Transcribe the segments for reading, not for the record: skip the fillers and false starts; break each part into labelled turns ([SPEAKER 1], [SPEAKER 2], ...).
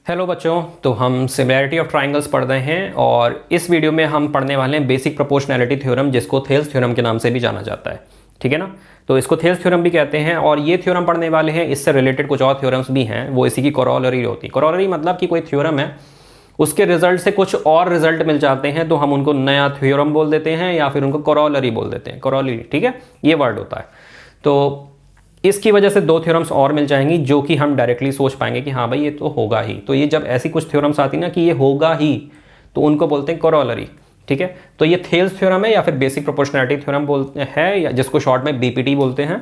[SPEAKER 1] Hello बच्चों, तो हम सिमिलैरिटी ऑफ ट्राइंगल्स पढ़ रहे हैं और इस वीडियो में हम पढ़ने वाले हैं बेसिक प्रोपोर्शनैलिटी थ्योरम, जिसको थेल्स थ्योरम के नाम से भी जाना जाता है। ठीक है ना। तो इसको थेल्स थ्योरम भी कहते हैं और ये थ्योरम पढ़ने वाले हैं। इससे रिलेटेड कुछ और थ्योरम्स भी हैं, वो इसी की कोरोलरी होती है। कोरोलरी मतलब कि कोई थ्योरम है, उसके रिजल्ट से कुछ और रिजल्ट मिल जाते हैं तो हम उनको नया थ्योरम बोल देते हैं या फिर उनको कोरोलरी बोल देते हैं। कोरोलरी, ठीक है, ये वर्ड होता है। तो इसकी वजह से दो थ्योरम्स और मिल जाएंगी जो कि हम डायरेक्टली सोच पाएंगे कि हाँ भाई ये तो होगा ही। तो ये जब ऐसी कुछ थ्योरम्स आती ना कि ये होगा ही, तो उनको बोलते हैं कोरोलरी। ठीक है। तो ये थेल्स थ्योरम है या फिर बेसिक प्रोपोर्शनैलिटी थ्योरम बोलते हैं, या जिसको शॉर्ट में बीपीटी बोलते हैं।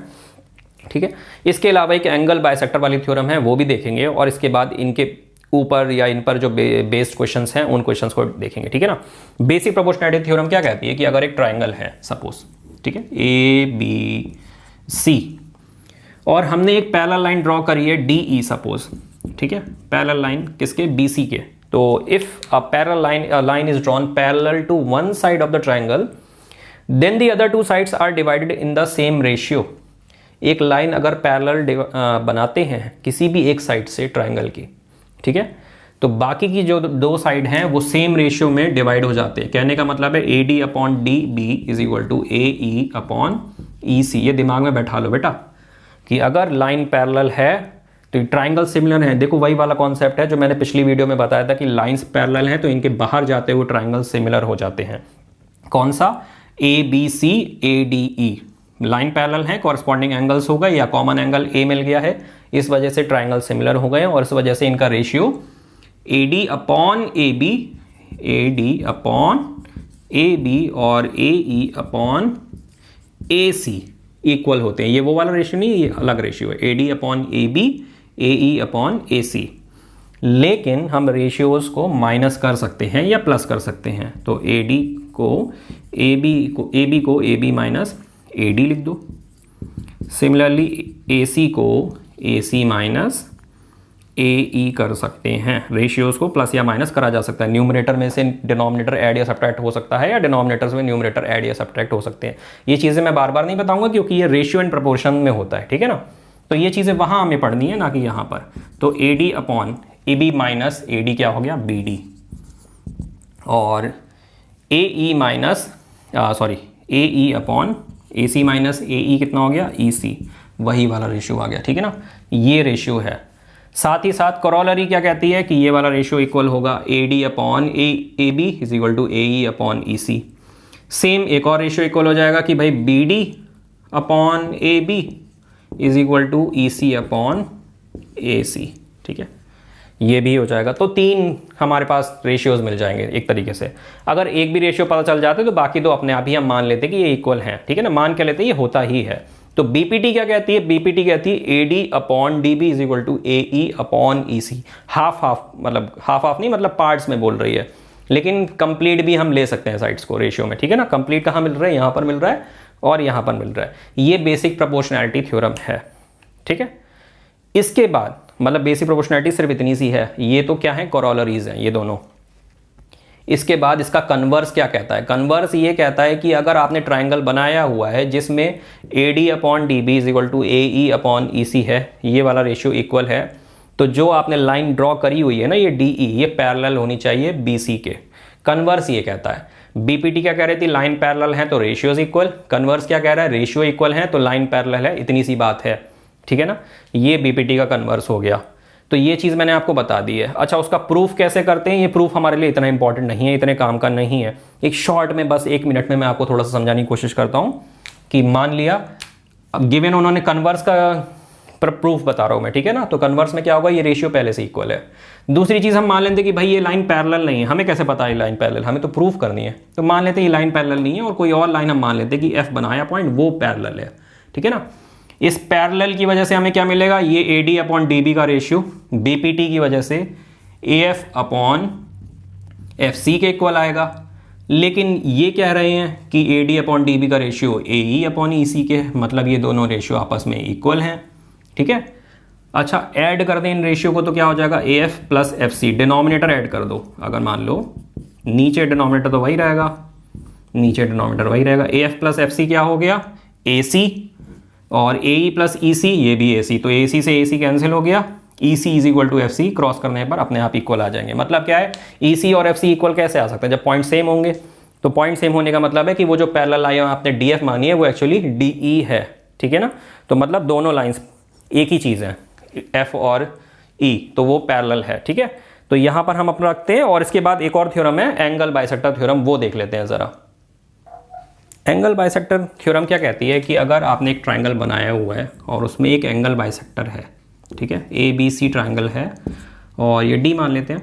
[SPEAKER 1] ठीक है। इसके अलावा एक एंगल बाइसेक्टर वाली थ्योरम है, वो भी देखेंगे और इसके बाद इनके ऊपर या इन पर जो बेस्ड क्वेश्चंस हैं उन क्वेश्चंस को देखेंगे। ठीक है ना। बेसिक प्रोपोर्शनैलिटी थ्योरम क्या कहती है कि अगर एक ट्राइंगल है सपोज, ठीक है, ए बी सी, और हमने एक पैरेलल लाइन ड्रॉ करी है डी ई सपोज, ठीक है, पैरेलल लाइन किसके, बी सी के। तो if a parallel line is drawn parallel to one side of the triangle, then the other two sides are divided in the same ratio. एक line अगर parallel बनाते हैं किसी भी एक साइड से ट्राइंगल की, ठीक है, तो बाकी की जो दो साइड हैं वो सेम रेशियो में डिवाइड हो जाते हैं। कहने का मतलब है A D upon D B is equal to A E upon E C. ये दिमाग में बैठा लो बेटा कि अगर लाइन पैरेलल है तो ट्राइंगल सिमिलर है। देखो वही वाला कॉन्सेप्ट है जो मैंने पिछली वीडियो में बताया था कि लाइंस पैरेलल हैं तो इनके बाहर जाते हुए ट्राइंगल सिमिलर हो जाते हैं। कौन सा, A B C A D E, line parallel है, कॉरस्पॉन्डिंग एंगल्स हो गए या कॉमन एंगल ए मिल गया है, इस वजह से ट्राइंगल सिमिलर हो गए और इस वजह से इनका ratio A D upon A B, A D upon A B और A E upon A C equal होते हैं। ये वो वाला रेशियो नहीं है, ये अलग रेशियो है, A D upon A B, A E upon A C. लेकिन हम रेशियोज को माइनस कर सकते हैं या प्लस कर सकते हैं। तो ए डी को A B minus A D लिख दो। सिमिलरली ए सी को ए सी माइनस ए ई कर सकते हैं। रेशियोज को प्लस या माइनस करा जा सकता है। न्यूमरेटर में से डिनोमिनेटर ऐड या सब्ट्रैक्ट हो सकता है या डिनोमिनेटर्स में न्यूमरेटर ऐड या सब्ट्रैक्ट हो सकते हैं। ये चीज़ें मैं बार बार नहीं बताऊंगा क्योंकि ये रेशियो एंड प्रोपोर्शन में होता है। ठीक है ना। तो ये चीज़ें वहाँ हमें पढ़नी है, ना कि यहाँ पर। तो A D upon A B minus A D क्या हो गया, बी डी, और A E minus A E upon A C minus A E कितना हो गया, ई सी। वही वाला रेशियो आ गया। ठीक है ना। ये रेशियो है। साथ ही साथ कोरोलरी क्या कहती है कि ये वाला रेशियो इक्वल होगा A D upon A B is equal to A E upon E C. Same एक और रेशियो इक्वल हो जाएगा कि भाई B D upon A B is equal to E C upon A C. ठीक है, ये भी हो जाएगा। तो तीन हमारे पास रेशियोज मिल जाएंगे एक तरीके से। अगर एक भी रेशियो पता चल जाते तो बाकी दो अपने आप ही हम मान लेते कि ये इक्वल हैं। ठीक है ना, मान के लेते ये होता ही है। तो बीपीटी क्या कहती है, बीपीटी कहती है A D upon D B is equal to A E upon E C. Half half मतलब हाफ हाफ नहीं, मतलब पार्ट्स में बोल रही है, लेकिन कंप्लीट भी हम ले सकते हैं साइड्स को रेशियो में। ठीक है ना। कंप्लीट कहाँ मिल रहा है, यहाँ पर मिल रहा है और यहाँ पर मिल रहा है। ये बेसिक प्रोपोर्शनैलिटी थ्योरम है। ठीक है। इसके बाद मतलब बेसिक प्रोपोर्शनैलिटी सिर्फ इतनी सी है। ये तो क्या है, कोरोलरीज हैं ये दोनों। इसके बाद इसका कन्वर्स क्या कहता है, कन्वर्स ये कहता है कि अगर आपने ट्राइंगल बनाया हुआ है जिसमें A D upon D B is equal to A E upon E C है, ये वाला रेशियो इक्वल है, तो जो आपने लाइन ड्रॉ करी हुई है ना ये डी ई, ये पैरेलल होनी चाहिए बी सी के। कन्वर्स ये कहता है। बीपीटी क्या कह रही थी, लाइन पैरेलल है तो रेशियोज इक्वल। कन्वर्स क्या कह रहा है, रेशियो इक्वल है तो लाइन पैरेलल है, इतनी सी बात है। ठीक है ना। ये बीपीटी का कन्वर्स हो गया। तो ये चीज़ मैंने आपको बता दी है। अच्छा, उसका प्रूफ कैसे करते हैं, ये प्रूफ हमारे लिए इतना इंपॉर्टेंट नहीं है, इतने काम का नहीं है। एक शॉर्ट में बस 1 मिनट में मैं आपको थोड़ा सा समझाने की कोशिश करता हूँ कि मान लिया अब गिवन उन्होंने कन्वर्स का प्रूफ बता रहा हूँ मैं। ठीक है ना। तो कन्वर्स में क्या होगा, ये रेशियो पहले से इक्वल है। दूसरी चीज़ हम मान लेते कि भाई ये लाइन पैरेलल नहीं है। हमें कैसे पता है लाइन पैरेलल, हमें तो प्रूफ करनी है। तो मान लेते ये लाइन पैरेलल नहीं है और कोई और लाइन हम मान लेते कि एफ बनाया पॉइंट वो पैरेलल है। ठीक है ना। इस पैरेलल की वजह से हमें क्या मिलेगा, ये A D upon D B का रेशियो बीपीटी की वजह से A F upon F C के इक्वल आएगा। लेकिन ये कह रहे हैं कि A D upon D B का ratio A E upon E C के, मतलब ये दोनों रेशियो आपस में इक्वल हैं। ठीक है। अच्छा, ऐड कर दें इन रेशियो को तो क्या हो जाएगा, A F plus F C. Denominator add कर दो। अगर मान लो नीचे डिनोमिनेटर तो वही रहेगा, नीचे डिनोमिनेटर वही रहेगा। A F plus F C क्या हो गया, ए सी, और A E plus E C, ये भी ए सी। तो ए सी से ए सी कैंसिल हो गया, E C is equal to F C cross करने पर अपने आप इक्वल आ जाएंगे। मतलब क्या है, ई सी और एफ सी इक्वल कैसे आ सकते हैं, जब पॉइंट सेम होंगे। तो पॉइंट सेम होने का मतलब है कि वो जो पैरेलल लाइन आपने डी एफ मानी है वो एक्चुअली डी ई है, ठीक है ना। तो मतलब दोनों लाइंस एक ही चीज़ है, एफ और ई, तो वो पैरेलल है, ठीक है। तो यहाँ पर हम अपना रखते हैं और इसके बाद एक और थ्योरम है एंगल बाइसेक्टर थ्योरम, वो देख लेते हैं ज़रा। एंगल बाइसेक्टर थ्योरम क्या कहती है कि अगर आपने एक ट्राइंगल बनाया हुआ है और उसमें एक एंगल बाइसेक्टर है, ठीक है, ए बी सी ट्राइंगल है और ये डी मान लेते हैं,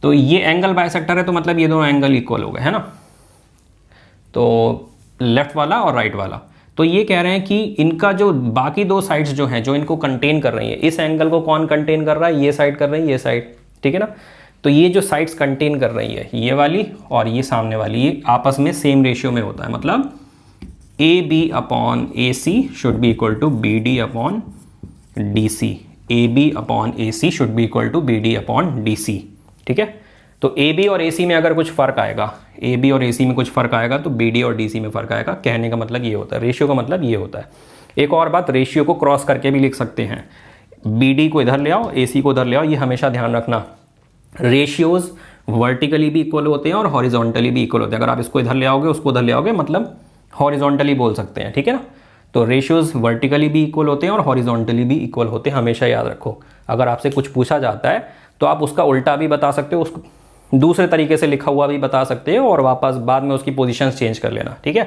[SPEAKER 1] तो ये एंगल बाइसेक्टर है, तो मतलब ये दोनों एंगल इक्वल हो गए, है ना। तो लेफ्ट वाला और राइट वाला, तो ये कह रहे हैं कि इनका जो बाकी दो साइड्स जो हैं जो इनको कंटेन कर रही है, इस एंगल को कौन कंटेन कर रहा है, ये साइड कर रही है, ये साइड, ठीक है ना। तो ये जो साइड्स कंटेन कर रही है, ये वाली और ये सामने वाली, ये आपस में सेम रेशियो में होता है। मतलब A B upon A C should be equal to B D upon D C, A B upon A C should be equal to B D upon D C, ठीक है। तो ए बी और ए सी में अगर कुछ फर्क आएगा, ए बी और ए सी में कुछ फर्क आएगा तो बी डी और डी सी में फर्क आएगा। कहने का मतलब ये होता है, रेशियो का मतलब ये होता है। एक और बात, रेशियो को क्रॉस करके भी लिख सकते हैं, बी डी को इधर ले आओ, ए सी को उधर ले आओ। ये हमेशा ध्यान रखना, रेशियोज वर्टिकली भी इक्वल होते हैं और हॉरिजॉन्टली भी इक्वल होते हैं। अगर आप इसको इधर ले आओगे, उसको उधर ले आओगे, मतलब हॉरिजॉन्टली बोल सकते हैं, ठीक है ना। तो रेशियोज वर्टिकली भी इक्वल होते हैं और हॉरिजॉन्टली भी इक्वल होते हैं, हमेशा याद रखो। अगर आपसे कुछ पूछा जाता है तो आप उसका उल्टा भी बता सकते हो, उसको दूसरे तरीके से लिखा हुआ भी बता सकते हो और वापस बाद में उसकी पोजीशंस चेंज कर लेना, ठीक है।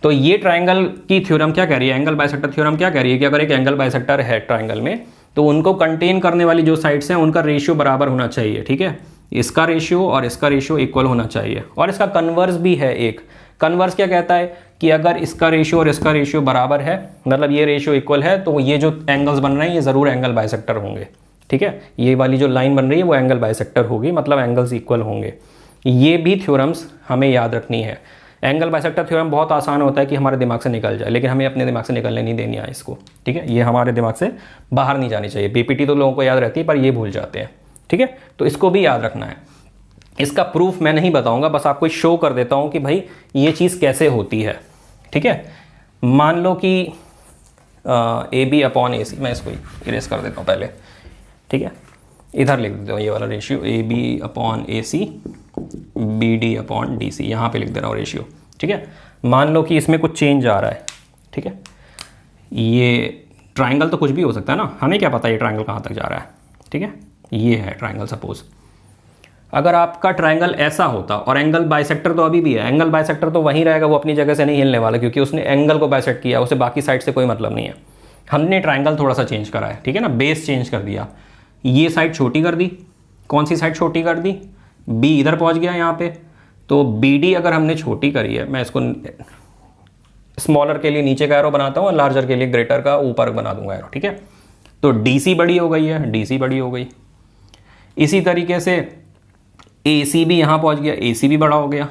[SPEAKER 1] तो ये ट्राइंगल की थ्योरम क्या कह रही है, एंगल बाइसेक्टर थ्योरम क्या कह रही है कि अगर एक एंगल बाइसेक्टर है ट्राइंगल में, तो उनको कंटेन करने वाली जो साइड्स हैं उनका रेशियो बराबर होना चाहिए, ठीक है। इसका रेशियो और इसका रेशियो इक्वल होना चाहिए। और इसका कन्वर्स भी है एक, कन्वर्स क्या कहता है कि अगर इसका रेशियो और इसका रेशियो बराबर है, मतलब ये रेशियो इक्वल है, तो ये जो एंगल्स बन रहे हैं ये ज़रूर एंगल बाइसेक्टर होंगे, ठीक है। ये वाली जो लाइन बन रही है वो एंगल बाइसेक्टर होगी, मतलब एंगल्स इक्वल होंगे। ये भी थ्योरम्स हमें याद रखनी है। एंगल बाइसेक्टर थ्योरम बहुत आसान होता है कि हमारे दिमाग से निकल जाए, लेकिन हमें अपने दिमाग से निकलने नहीं देनी है इसको, ठीक है। ये हमारे दिमाग से बाहर नहीं जानी चाहिए। बीपीटी तो लोगों को याद रहती है पर ये भूल जाते हैं, ठीक है। तो इसको भी याद रखना है। इसका प्रूफ मैं नहीं बताऊंगा, बस आपको शो कर देता हूं कि भाई ये चीज़ कैसे होती है, ठीक है। मान लो कि ए बी अपॉन ए सी, मैं इसको इरेज कर देता हूँ पहले, ठीक है। इधर लिख देता हूँ ये वाला ratio, A B upon A C B D upon D C, यहाँ पे लिख दे रहा हूँ रेशियो, ठीक है। मान लो कि इसमें कुछ चेंज आ रहा है, ठीक है। ये ट्राइंगल तो कुछ भी हो सकता है ना, हमें क्या पता ये ट्राइंगल कहाँ तक जा रहा है, ठीक है। ये है ट्राइंगल, सपोज अगर आपका ट्राइंगल ऐसा होता, और एंगल बाइसेक्टर तो अभी भी है, एंगल बाइसेक्टर तो वहीं रहेगा, वो अपनी जगह से नहीं हिलने वाला, क्योंकि उसने एंगल को बाइसेक्ट किया, उसे बाकी साइड से कोई मतलब नहीं है। हमने ट्राइंगल थोड़ा सा चेंज करा है, ठीक है ना, बेस चेंज कर दिया, ये साइड छोटी कर दी। कौन सी साइड छोटी कर दी, बी इधर पहुंच गया यहाँ पे, तो बी डी अगर हमने छोटी करी है, मैं इसको स्मॉलर के लिए नीचे का एरो बनाता हूँ और लार्जर के लिए ग्रेटर का ऊपर बना दूंगा एरो, ठीक है। तो डी सी बड़ी हो गई है, डी सी बड़ी हो गई। इसी तरीके से ए सी भी यहाँ पहुँच गया, ए सी भी बड़ा हो गया,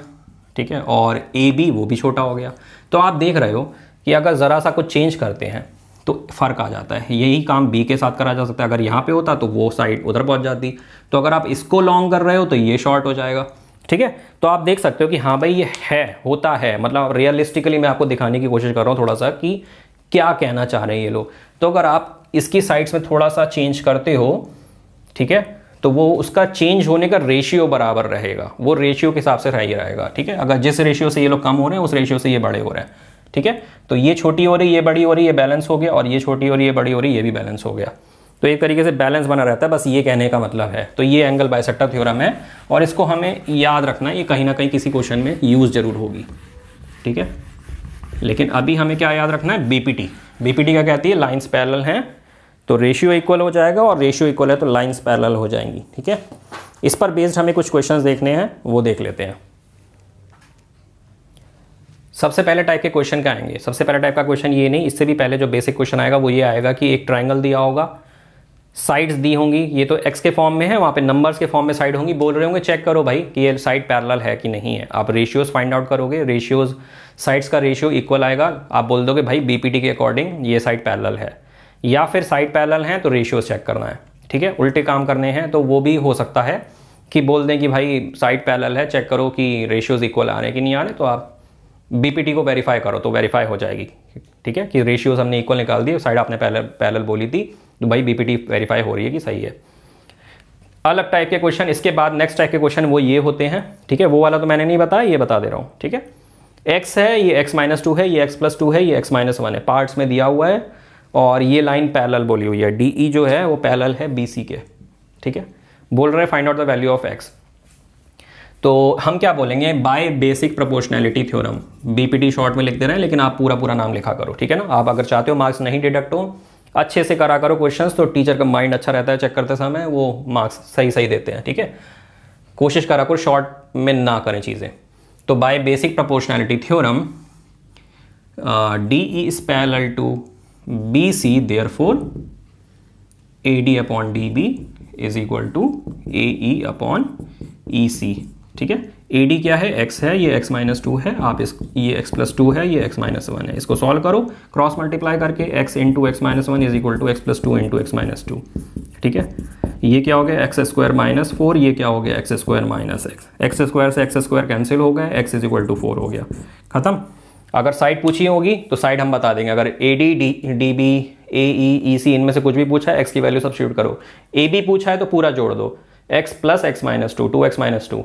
[SPEAKER 1] ठीक है, और ए बी वो भी छोटा हो गया। तो आप देख रहे हो कि अगर ज़रा सा कुछ चेंज करते हैं तो फ़र्क आ जाता है। यही काम बी के साथ करा जा सकता है, अगर यहाँ पे होता तो वो साइड उधर पहुँच जाती। तो अगर आप इसको लॉन्ग कर रहे हो तो ये शॉर्ट हो जाएगा, ठीक है। तो आप देख सकते हो कि हाँ भाई ये है, होता है, मतलब रियलिस्टिकली मैं आपको दिखाने की कोशिश कर रहा हूँ थोड़ा सा कि क्या कहना चाह रहे हैं ये लोग। तो अगर आप इसकी साइड्स में थोड़ा सा चेंज करते हो, ठीक है, तो वो उसका चेंज होने का रेशियो बराबर रहेगा, वो रेशियो के हिसाब से रहेगा, ठीक है। अगर जिस रेशियो से ये लोग कम हो रहे हैं उस रेशियो से ये बड़े हो रहे हैं, ठीक है। तो ये छोटी हो रही, ये बड़ी हो रही, ये बैलेंस हो गया, और ये छोटी हो रही, ये बड़ी हो रही, ये भी बैलेंस हो गया। तो एक तरीके से बैलेंस बना रहता है, बस ये कहने का मतलब है। तो ये एंगल बाइसेक्टर थ्योरम है और इसको हमें याद रखना है, ये कहीं ना कहीं किसी क्वेश्चन में यूज़ जरूर होगी, ठीक है। लेकिन अभी हमें क्या याद रखना है, बीपीटी। बीपीटी क्या कहती है, लाइंस पैरेलल हैं तो रेशियो इक्वल हो जाएगा, और रेशियो इक्वल है तो लाइंस पैरेलल हो जाएंगी, ठीक है। इस पर बेस्ड हमें कुछ क्वेश्चंस देखने हैं, वो देख लेते हैं। सबसे पहले टाइप के क्वेश्चन क्या आएंगे, सबसे पहले टाइप का क्वेश्चन ये नहीं, इससे भी पहले जो बेसिक क्वेश्चन आएगा वो ये आएगा कि एक ट्राइंगल दिया होगा, साइड्स दी होंगी, ये तो एक्स के फॉर्म में है, वहाँ पे नंबर्स के फॉर्म में साइड होंगी, बोल रहे होंगे चेक करो भाई कि ये साइड पैरेलल है कि नहीं है। आप रेशियोज फाइंड आउट करोगे, रेशियोज साइड्स का रेशियो इक्वल आएगा, आप बोल दोगे भाई बीपीटी के अकॉर्डिंग ये साइड पैरेलल है, या फिर साइड पैरेलल है तो रेशियोज चेक करना है, ठीक है। उल्टे काम करने हैं तो वो भी हो सकता है कि बोल दें कि भाई साइड पैरेलल है, चेक करो कि रेशियोज इक्वल आ रहे कि नहीं आ रहे, तो आप बीपीटी को वेरीफाई करो तो वेरीफाई हो जाएगी, ठीक है, कि रेशियोज हमने इक्वल निकाल दिए, साइड आपने पैरेलल बोली थी, तो भाई बीपीटी वेरीफाई हो रही है कि सही है। अलग टाइप के क्वेश्चन इसके बाद नेक्स्ट टाइप के क्वेश्चन वो ये होते हैं, ठीक है। वो वाला तो मैंने नहीं बताया, ये बता दे रहा हूँ, ठीक है। x है, ये x-2 है, ये x+2 है, ये x-1 है, पार्ट्स में दिया हुआ है और ये लाइन पैरेलल बोली हुई है। DE जो है वो पैरेलल है BC के, ठीक है। बोल रहे हैं find out the value of x। तो हम क्या बोलेंगे, by basic proportionality theorem. BPT short में लिख दे रहे हैं, लेकिन आप पूरा पूरा नाम लिखा करो, ठीक है ना। आप अगर चाहते हो मार्क्स नहीं डिडक्ट हो, अच्छे से करा करो क्वेश्चंस, तो टीचर का माइंड अच्छा रहता है चेक करते समय, वो मार्क्स सही सही देते हैं, ठीक है। कोशिश करा करो शॉर्ट में ना करें चीज़ें। तो by basic proportionality theorem DE is parallel to BC, therefore AD upon DB is equal to AE upon EC, ठीक है। AD क्या है, x है, ये x-2 है, आप ये x+2 है, ये x-1 है। इसको सॉल्व करो क्रॉस मल्टीप्लाई करके, x into x-1 is equal to x+2 into x-2, ठीक है। ये क्या हो गया, x² - 4, ये क्या हो गया, x² - x x² से x² कैंसिल हो गया, x इज इक्वल टू 4 हो गया, खत्म। अगर साइड पूछी होगी तो साइड हम बता देंगे। अगर AD DB AE EC इनमें से कुछ भी पूछा है, x की वैल्यू सब्स्टिट्यूट करो। AB पूछा है तो पूरा जोड़ दो, x + x-2 2x-2।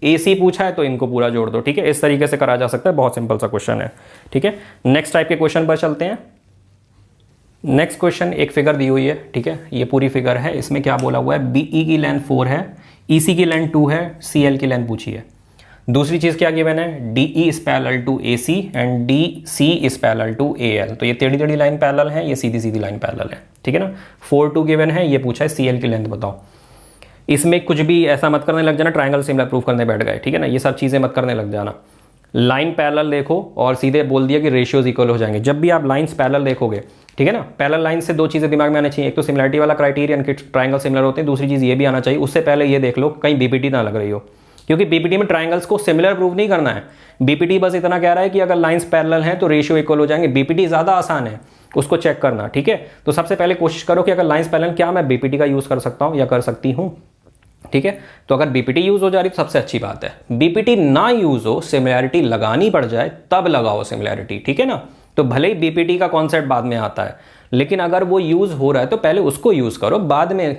[SPEAKER 1] AC पूछा है तो इनको पूरा जोड़ दो, ठीक है। इस तरीके से करा जा सकता है, बहुत सिंपल सा क्वेश्चन है, ठीक है। नेक्स्ट टाइप के क्वेश्चन पर चलते हैं। नेक्स्ट क्वेश्चन, एक फिगर दी हुई है, ठीक है। ये पूरी फिगर है, इसमें क्या बोला हुआ है, BE की लेंथ 4 है, EC की लेंथ 2 है, CL की लेंथ पूछी है। दूसरी चीज क्या गिवन है, DE is parallel to AC and DC is parallel to AL। तो ये टेढ़ी टेढ़ी लाइन पैरेलल है, ये सीधी सीधी लाइन पैरेलल है, ठीक है ना। 4 2 गिवन है, ये पूछा है CL की लेंथ बताओ। इसमें कुछ भी ऐसा मत करने लग जाना ट्राइंगल सिमिलर प्रूफ करने बैठ गए, ठीक है ना। ये सब चीजें मत करने लग जाना। लाइन पैरेलल देखो और सीधे बोल दिया कि रेशियोज इक्वल हो जाएंगे। जब भी आप लाइंस पैरेलल देखोगे, ठीक है ना, पैरेलल लाइन से दो चीजें दिमाग में आनी चाहिए। एक तो सिमिलरिटी वाला क्राइटेरियन कि ट्राइंगल सिमिलर होते हैं, दूसरी चीज ये भी आना चाहिए, उससे पहले ये देख लो कहीं बीपीटी ना लग रही हो, क्योंकि बीपीटी में ट्राइंगल्स को सिमिलर प्रूफ नहीं करना है। बीपीटी बस इतना कह रहा है कि अगर लाइंस पैरेलल हैं तो रेशियो इक्वल हो जाएंगे। बीपीटी ज्यादा आसान है, उसको चेक करना, ठीक है। तो सबसे पहले कोशिश करो कि अगर लाइंस पैरेलल, क्या मैं बीपीटी का यूज कर सकता हूं या कर सकती हूं, ठीक है। तो अगर बीपीटी यूज हो जा रही तो सबसे अच्छी बात है। बीपीटी ना यूज हो, सिमिलैरिटी लगानी पड़ जाए तब लगाओ सिमिलैरिटी, ठीक है ना। तो भले ही बीपीटी का कॉन्सेप्ट बाद में आता है, लेकिन अगर वो यूज हो रहा है तो पहले उसको यूज करो, बाद में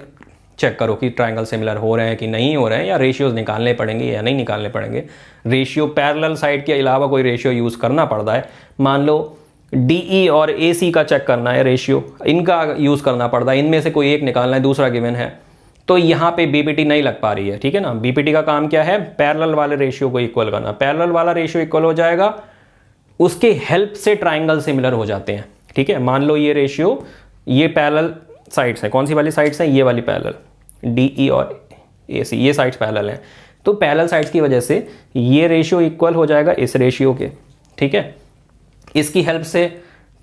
[SPEAKER 1] चेक करो कि ट्राइंगल सिमिलर हो रहे हैं कि नहीं हो रहे हैं, या रेशियोज निकालने पड़ेंगे या नहीं निकालने पड़ेंगे। रेशियो पैरेलल साइड के अलावा कोई रेशियो यूज करना पड़ता है, मान लो DE और AC का चेक करना है, रेशियो इनका यूज करना पड़ता है, इनमें से कोई एक निकालना है, दूसरा गिवन है, तो यहाँ पे बीपीटी नहीं लग पा रही है, ठीक है ना। बीपीटी का काम क्या है, पैरेलल वाले रेशियो को इक्वल करना। पैरेलल वाला रेशियो इक्वल हो जाएगा, उसके हेल्प से ट्राइंगल सिमिलर हो जाते हैं, ठीक है। मान लो ये रेशियो, ये पैरेलल साइड्स है, कौन सी वाली साइड्स है, ये वाली पैरेलल, DE और AC ये साइड्स पैरेलल हैं, तो पैरेलल साइड्स की वजह से ये रेशियो इक्वल हो जाएगा इस रेशियो के, ठीक है। इसकी हेल्प से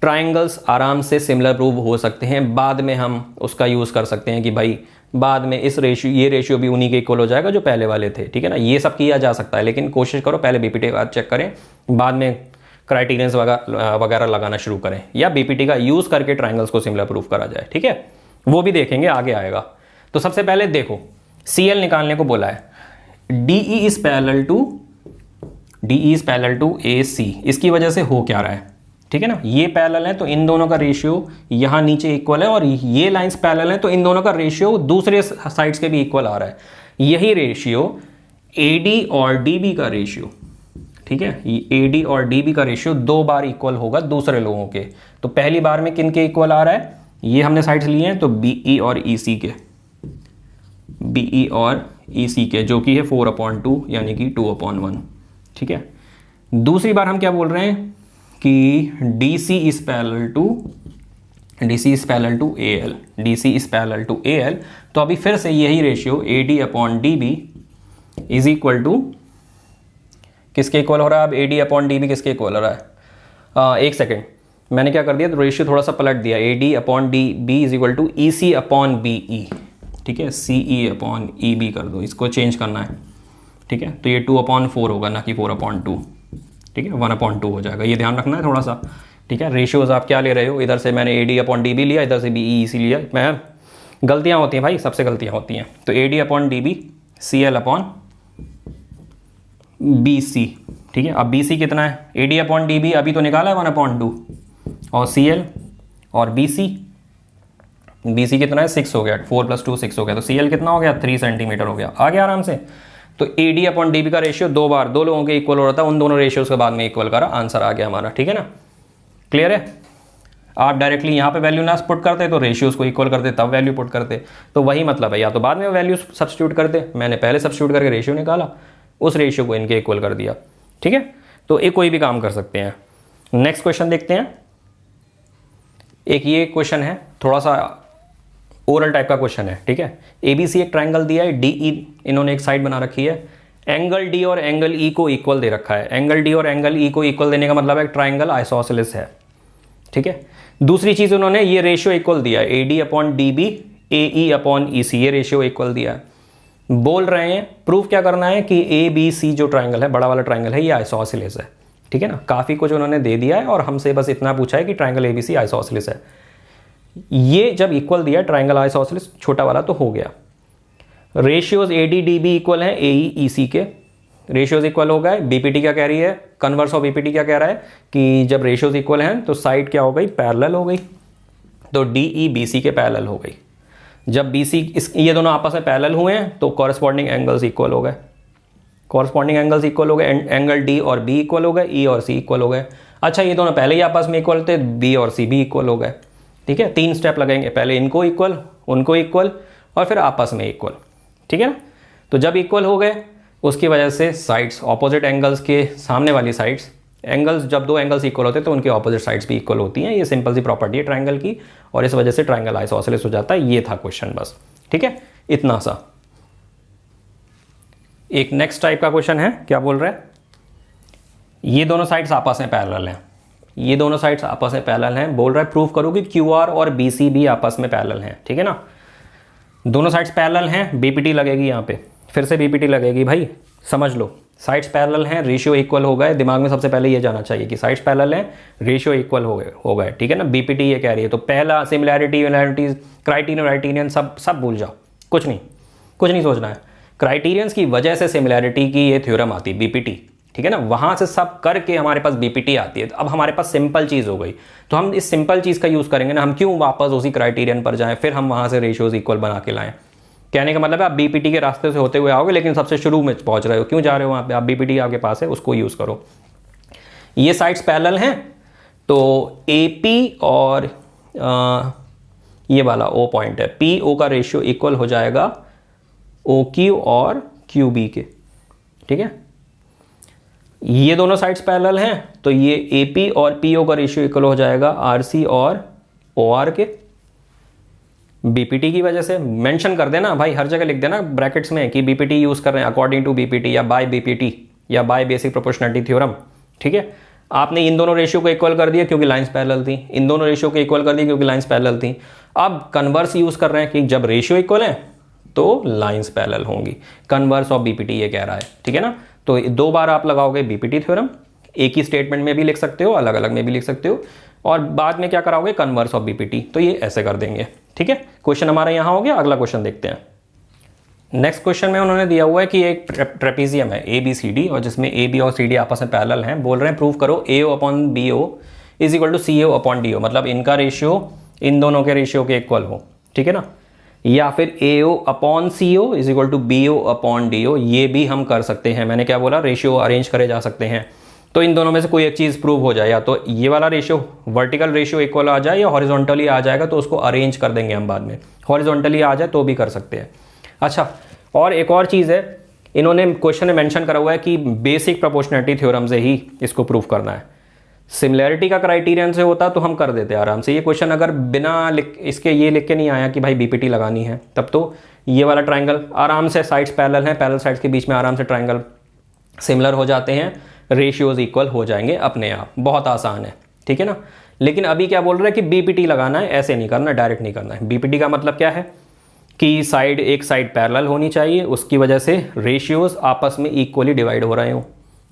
[SPEAKER 1] ट्राइंगल्स आराम से सिमिलर प्रूव हो सकते हैं। बाद में हम उसका यूज कर सकते हैं कि भाई बाद में इस रेशियो, ये रेशियो भी उन्हीं के इक्वल हो जाएगा जो पहले वाले थे, ठीक है ना। ये सब किया जा सकता है, लेकिन कोशिश करो पहले बीपीटी का चेक करें, बाद में क्राइटेरियंस वगैरह लगाना शुरू करें, या बीपीटी का यूज करके ट्राइंगल्स को सिमिलर प्रूफ करा जाए, ठीक है। वो भी देखेंगे, आगे आएगा। तो सबसे पहले देखो, CL निकालने को बोला है। DE is parallel to AC। इसकी वजह से हो क्या रहा है, ठीक है ना, ये पैरेलल है तो इन दोनों का रेशियो यहाँ नीचे इक्वल है, और ये लाइंस पैरेलल है तो इन दोनों का रेशियो दूसरे साइड्स के भी इक्वल आ रहा है। यही रेशियो AD और DB का रेशियो, ठीक है, AD और DB का रेशियो 2 बार इक्वल होगा दूसरे लोगों के। तो पहली बार में किन के इक्वल आ रहा है, ये हमने साइड्स लिए हैं, तो BE और EC के, BE और EC के, जो कि है 4/2 यानी कि 2/1, ठीक है। दूसरी बार हम क्या बोल रहे हैं कि DC is parallel to AL। तो अभी फिर से यही ratio AD/DB is equal to किसके इक्वल हो रहा है, अब AD/DB किसके इक्वल हो रहा है, एक सेकेंड, मैंने क्या कर दिया, तो रेशियो थोड़ा सा पलट दिया। AD/DB is equal to EC/BE, ठीक है, CE/EB कर दो, इसको चेंज करना है, ठीक है। तो ये 2/4 होगा, ना कि 4/2, ठीक है, 1/2 हो जाएगा। ये ध्यान रखना है थोड़ा सा, ठीक है। रेशियोज आप क्या ले रहे हो, इधर से मैंने AD/DB लिया, इधर से BE EC लिया, मैं गलतियां होती हैं भाई, सबसे गलतियां होती हैं। तो AD/DB CL/BC, ठीक है। अब BC कितना है, AD/DB अभी तो निकाला है 1/2, और CL और BC BC कितना है 6 हो गया, 4 + 2 6 हो गया, तो CL कितना हो गया 3 सेंटीमीटर हो गया, आ गया आराम से। तो AD/DB का रेशियो 2 बार 2 लोगों के इक्वल हो रहा था, उन दोनों रेशियोज के बाद में इक्वल करा, आंसर आ गया हमारा, ठीक है ना, क्लियर है। आप डायरेक्टली यहाँ पे वैल्यू ना पुट करते तो रेशियोज को इक्वल करते तब वैल्यू पुट करते, तो वही मतलब है, या तो बाद में वैल्यू सब्स्टिट्यूट करते, मैंने पहले सब्स्टिट्यूट करके रेशियो निकाला, उस रेशियो को इनके इक्वल कर दिया, ठीक है। तो एक कोई भी काम कर सकते हैं। नेक्स्ट क्वेश्चन देखते हैं। एक ये क्वेश्चन है, थोड़ा सा ओरल टाइप का क्वेश्चन है, ठीक है। ABC एक ट्राइंगल दिया है, DE इन्होंने एक साइड बना रखी है, एंगल D और एंगल E को इक्वल दे रखा है। एंगल D और एंगल E को इक्वल देने का मतलब है ट्राइंगल आइसोसेलेस है, ठीक है। दूसरी चीज उन्होंने ये रेशियो इक्वल दिया है, AD/DB AE/EC, ये रेशियो इक्वल दिया है। बोल रहे हैं प्रूफ क्या करना है कि ABC जो ट्राइंगल है, बड़ा वाला ट्राइंगल है, ये आइसोसेलेस है, ठीक है ना। काफी कुछ उन्होंने दे दिया है और हमसे बस इतना पूछा है कि ट्राइंगल ABC आइसोसेलेस है। ये जब इक्वल दिया ट्राइंगल आइसोसेलेस छोटा वाला तो हो गया। रेशियोज AD/DB इक्वल है AE/EC के, रेशियोज इक्वल हो गए। BPT क्या कह रही है, कन्वर्स ऑफ BPT क्या कह रहा है कि जब रेशियोज इक्वल हैं तो साइड क्या हो गई, पैरेलल हो गई, तो DE BC के पैरेलल हो गई। जब BC ये दोनों आपस में पैरेलल हुए हैं तो कॉरस्पॉन्डिंग एंगल्स इक्वल हो गए, कॉरस्पॉन्डिंग एंगल्स इक्वल हो गए, एंगल D और B इक्वल हो गए, E और C इक्वल हो गए। अच्छा, ये दोनों पहले ही आपस में इक्वल थे, B और C भी इक्वल हो गए, ठीक है। 3 स्टेप लगेंगे, पहले इनको इक्वल, उनको इक्वल और फिर आपस में इक्वल, ठीक है ना। तो जब इक्वल हो गए उसकी वजह से साइड्स, ऑपोजिट एंगल्स के सामने वाली साइड्स, एंगल्स जब 2 एंगल्स इक्वल होते हैं तो उनकी ऑपोजिट साइड्स भी इक्वल होती हैं। ये सिंपल सी प्रॉपर्टी है ट्राइंगल की, और इस वजह से ट्राइंगल आइसोसेलेस हो जाता है। ये था क्वेश्चन बस, ठीक है, इतना सा। एक नेक्स्ट टाइप का क्वेश्चन है, क्या बोल रहा है, ये दोनों साइड्स आपस में पैरेलल हैं, ये दोनों साइड्स आपस में पैरेलल हैं। बोल रहा है प्रूफ करो कि QR और BC भी आपस में पैरेलल हैं, ठीक है ना। दोनों साइड्स पैरेलल हैं, BPT लगेगी यहाँ पे, फिर से BPT लगेगी भाई, समझ लो। साइड्स पैरेलल हैं, रेशियो इक्वल हो गए, दिमाग में सबसे पहले ये जाना चाहिए कि साइड्स पैरेलल हैं, रेशियो इक्वल हो गए, ठीक है ना। BPT ये कह रही है, तो पहला सिमिलैरिटी, क्राइटेरियन सब भूल जाओ, कुछ नहीं सोचना है। क्राइटेरियंस की वजह से सिमिलैरिटी की ये थ्योरम आती है BPT, ठीक है ना। वहां से सब करके हमारे पास BPT आती है। तो अब हमारे पास सिंपल चीज हो गई, तो हम इस सिंपल चीज का यूज करेंगे ना, हम क्यों वापस उसी क्राइटेरियन पर जाएं, फिर हम वहां से रेशियोज इक्वल बना के लाएं। कहने का मतलब है आप BPT के रास्ते से होते हुए आओगे, लेकिन सबसे शुरू में पहुंच रहे हो, क्यों जा रहे हो वहां पे, आप BPT आपके पास है, उसको यूज करो। ये साइड्स पैरेलल हैं, तो AP और ये वाला O पॉइंट है, PO का रेशियो इक्वल हो जाएगा OQ और QB के, ठीक है। ये दोनों साइड्स पैरेलल हैं, तो ये AP और PO का रेशियो इक्वल हो जाएगा RC और OR के। BPT की वजह से मेंशन कर देना भाई, हर जगह लिख देना ब्रैकेट्स में कि BPT यूज कर रहे हैं अकॉर्डिंग टू BPT या बाय BPT या बाय बेसिक प्रोपोर्शनैलिटी थ्योरम, ठीक है। आपने इन दोनों रेशियो को इक्वल कर दिया क्योंकि लाइंस पैरेलल थी, इन दोनों रेशियो को इक्वल कर दिया क्योंकि लाइंस पैरेलल थी। अब कन्वर्स यूज कर रहे हैं कि जब रेशियो इक्वल है तो लाइंस पैरेलल होंगी, कन्वर्स ऑफ BPT ये कह रहा है, ठीक है ना। तो 2 बार आप लगाओगे BPT थ्योरम, एक ही स्टेटमेंट में भी लिख सकते हो, अलग अलग में भी लिख सकते हो, और बाद में क्या कराओगे, कन्वर्स ऑफ BPT, तो ये ऐसे कर देंगे, ठीक है। क्वेश्चन हमारा यहाँ हो गया। अगला क्वेश्चन देखते हैं। नेक्स्ट क्वेश्चन में उन्होंने दिया हुआ है कि एक ट्रेपीजियम है ABCD और जिसमें AB और CD आपस में पैरेलल हैं। बोल रहे हैं प्रूव करो AO/BO is equal to CO/DO, मतलब इनका रेशियो इन दोनों के रेशियो के इक्वल हो, ठीक है ना। या फिर AO/CO is equal to BO/DO, ये भी हम कर सकते हैं। मैंने क्या बोला, रेशियो अरेंज करे जा सकते हैं। तो इन दोनों में से कोई एक चीज़ प्रूव हो जाए, या तो ये वाला रेशियो वर्टिकल रेशियो इक्वल आ जाए या हॉरिजॉन्टली आ जाएगा, तो उसको अरेंज कर देंगे हम बाद में। हॉरिजॉन्टली आ जाए तो भी कर सकते हैं। अच्छा, और एक और चीज़ है, इन्होंने क्वेश्चन में मेंशन करा हुआ है कि बेसिक प्रोपोर्शनैलिटी थ्योरम से ही इसको प्रूव करना है। सिमिलैरिटी का क्राइटेरियन से होता तो हम कर देते आराम से। ये क्वेश्चन अगर बिना इसके ये लिख के नहीं आया कि भाई BPT लगानी है, तब तो ये वाला ट्राइंगल आराम से, साइड्स पैरेलल हैं, पैरेलल साइड्स के बीच में आराम से ट्राइंगल सिमिलर हो जाते हैं, रेशियोज इक्वल हो जाएंगे अपने आप, बहुत आसान है, ठीक है ना। लेकिन अभी क्या बोल रहे हैं कि BPT लगाना है, ऐसे नहीं करना, डायरेक्ट नहीं करना है। BPT का मतलब क्या है कि एक साइड पैरेलल होनी चाहिए, उसकी वजह से रेशियोज आपस में इक्वली डिवाइड हो रहे हो,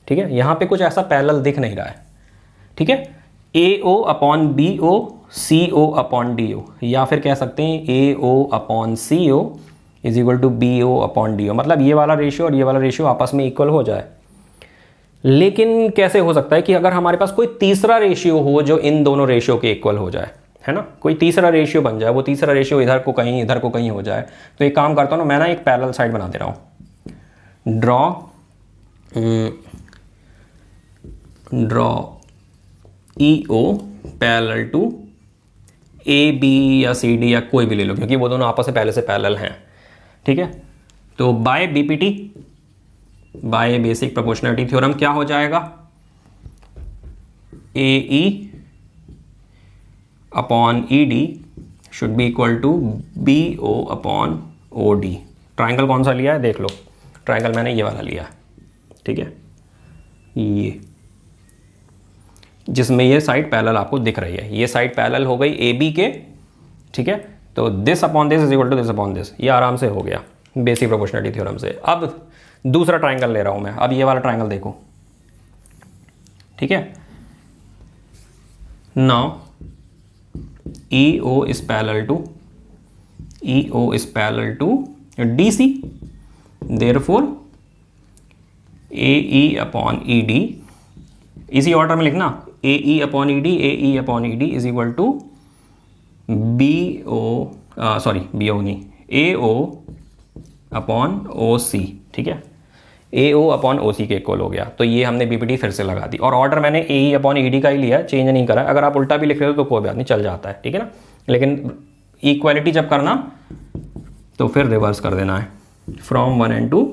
[SPEAKER 1] ठीक है। यहाँ पे कुछ ऐसा पैरेलल दिख नहीं रहा है, ठीक है। AO/BO CO/DO, या फिर कह सकते हैं AO/CO is equal to BO/DO, मतलब ये वाला रेशियो और ये वाला रेशियो आपस में इक्वल हो जाए। लेकिन कैसे हो सकता है कि अगर हमारे पास कोई तीसरा रेशियो हो जो इन दोनों रेशियो के इक्वल हो जाए, है ना, कोई तीसरा रेशियो बन जाए, वो तीसरा रेशियो इधर को कहीं हो जाए। तो एक काम करता हूँ ना, मैं ना एक पैरेलल साइड बना दे रहा हूँ। Draw EO parallel to AB या CD या कोई भी ले लो, क्योंकि वो दोनों आपस में पहले से पैरेलल हैं, ठीक है। तो by BPT, by basic proportionality theorem क्या हो जाएगा, AE upon ED should be equal to BO upon OD। Triangle कौन सा लिया है देख लो, ट्राइंगल मैंने ये वाला लिया है, ठीक है, ये जिसमें ये साइड पैरेलल आपको दिख रही है, ये साइड पैरेलल हो गई AB के, ठीक है। तो this upon this is equal to this upon this, ये आराम से हो गया बेसिक प्रोपोर्शनैलिटी थ्योरम से। अब दूसरा ट्राइंगल ले रहा हूं मैं, अब ये वाला ट्राइंगल देखो, ठीक है। Now EO is parallel to DC, therefore AE upon ED, इसी ऑर्डर में लिखना, AE upon ED is equal to AO upon OC, ठीक है, AO अपॉन OC के इक्वल हो गया। तो ये हमने BPT फिर से लगा दी, और ऑर्डर मैंने AE अपॉन ED का ही लिया, चेंज नहीं करा। अगर आप उल्टा भी लिख रहे हो तो कोई बात नहीं, चल जाता है, ठीक है ना। लेकिन इक्वालिटी जब करना तो फिर रिवर्स कर देना है, from 1 and 2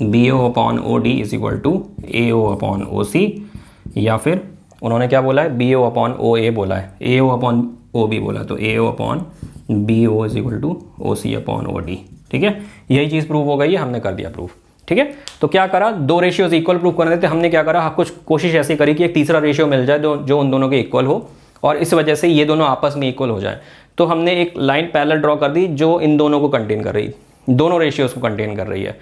[SPEAKER 1] BO upon OD is equal to AO upon OC, या फिर उन्होंने क्या बोला है, BO अपॉन OA बोला है, AO अपॉन OB बोला है, तो AO upon BO is equal to OC upon OD, ठीक है। यही चीज़ प्रूव हो गई है, हमने कर दिया प्रूफ, ठीक है। तो क्या करा, दो रेशियोज इक्वल प्रूव करने थे, हमने क्या करा, कुछ कोशिश ऐसी करी कि एक तीसरा रेशियो मिल जाए जो उन दोनों के इक्वल हो, और इस वजह से ये दोनों आपस में इक्वल हो जाए। तो हमने एक लाइन पैरेलल ड्रॉ कर दी जो इन दोनों को कंटेन कर रही, दोनों रेशियोज को कंटेन कर रही है।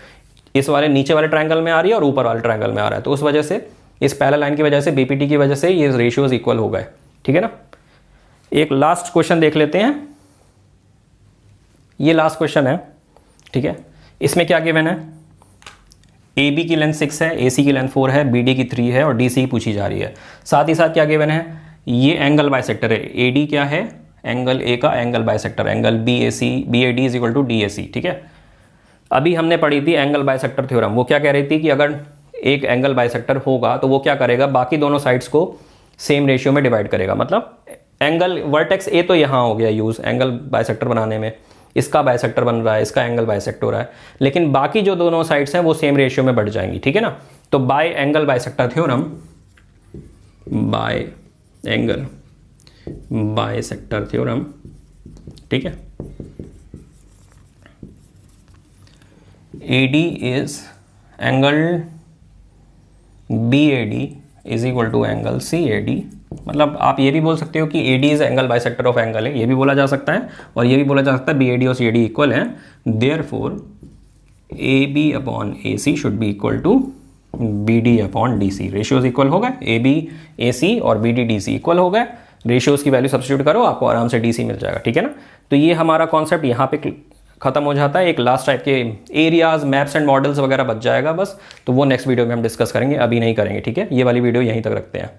[SPEAKER 1] इस वाले नीचे वाले ट्रायंगल में आ रही है और ऊपर वाले ट्रायंगल में आ रहा है, तो उस वजह से, इस पैरेलल लाइन की वजह से, BPT की वजह से ये रेशियोज इक्वल हो गए, ठीक है ना। एक लास्ट क्वेश्चन देख लेते हैं, ये लास्ट क्वेश्चन है, ठीक है। इसमें क्या गिवन है, AB की लेंथ 6 है, AC की लेंथ 4 है, BD की 3 है और DC की पूछी जा रही है। साथ ही साथ क्या गिवन है, ये एंगल बाइसेक्टर है, AD क्या है, एंगल A का angle bisector, angle BAD is equal to DAC, ठीक है। अभी हमने पढ़ी थी एंगल बाइसेक्टर थ्योरम, वो क्या कह रही थी कि अगर एक एंगल बाइसेक्टर होगा तो वो क्या करेगा, बाकी दोनों साइड्स को सेम रेशियो में डिवाइड करेगा। मतलब एंगल वर्टेक्स A तो यहाँ हो गया यूज एंगल बाइसेक्टर बनाने में, इसका बाइसेक्टर बन रहा है, इसका एंगल बाइसेक्ट हो रहा है, लेकिन बाकी जो दोनों साइड्स हैं वो सेम रेशियो में बढ़ जाएंगी, ठीक है ना। तो by angle bisector theorem, by angle bisector theorem, ठीक है, AD is angle BAD is equal to angle CAD। मतलब आप ये भी बोल सकते हो कि AD is angle bisector of angle है, ये भी बोला जा सकता है, और ये भी बोला जा सकता है BAD और CAD इक्वल है, therefore AB upon AC should be equal to BD upon DC। Ratios equal हो गए, AB AC और BD DC इक्वल हो गए, रेशियोज की वैल्यू सब्स्टिट्यूट करो, आपको आराम से DC मिल जाएगा, ठीक है ना। तो ये हमारा कॉन्सेप्ट यहाँ पे खत्म हो जाता है। एक लास्ट टाइप के एरियाज, मैप्स एंड मॉडल्स वगैरह बच जाएगा बस, तो वो नेक्स्ट वीडियो में हम डिस्कस करेंगे, अभी नहीं करेंगे, ठीक है। ये वाली वीडियो यहीं तक रखते हैं।